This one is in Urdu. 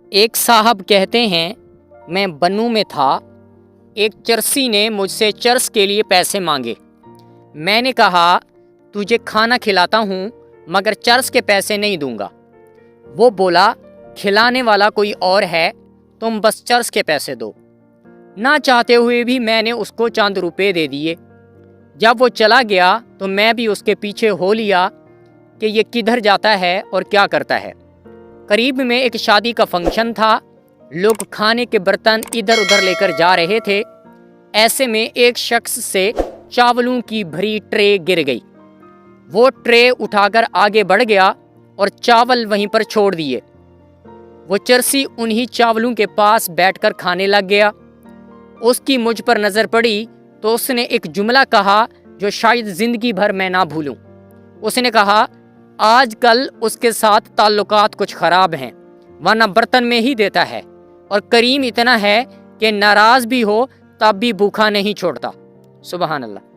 ایک صاحب کہتے ہیں میں بنو میں تھا، ایک چرسی نے مجھ سے چرس کے لیے پیسے مانگے۔ میں نے کہا تجھے کھانا کھلاتا ہوں مگر چرس کے پیسے نہیں دوں گا۔ وہ بولا کھلانے والا کوئی اور ہے، تم بس چرس کے پیسے دو۔ نہ چاہتے ہوئے بھی میں نے اس کو چند روپے دے دیے۔ جب وہ چلا گیا تو میں بھی اس کے پیچھے ہو لیا کہ یہ کدھر جاتا ہے اور کیا کرتا ہے۔ قریب میں ایک شادی کا فنکشن تھا، لوگ کھانے کے برتن ادھر ادھر لے کر جا رہے تھے۔ ایسے میں ایک شخص سے چاولوں کی بھری ٹرے گر گئی۔ وہ ٹرے اٹھا کر آگے بڑھ گیا اور چاول وہیں پر چھوڑ دیے۔ وہ چرسی انہی چاولوں کے پاس بیٹھ کر کھانے لگ گیا۔ اس کی مجھ پر نظر پڑی تو اس نے ایک جملہ کہا جو شاید زندگی بھر میں نہ بھولوں۔ اس نے کہا آج کل اس کے ساتھ تعلقات کچھ خراب ہیں، ورنہ برتن میں ہی دیتا ہے، اور کریم اتنا ہے کہ ناراض بھی ہو تب بھی بھوکا نہیں چھوڑتا۔ سبحان اللہ۔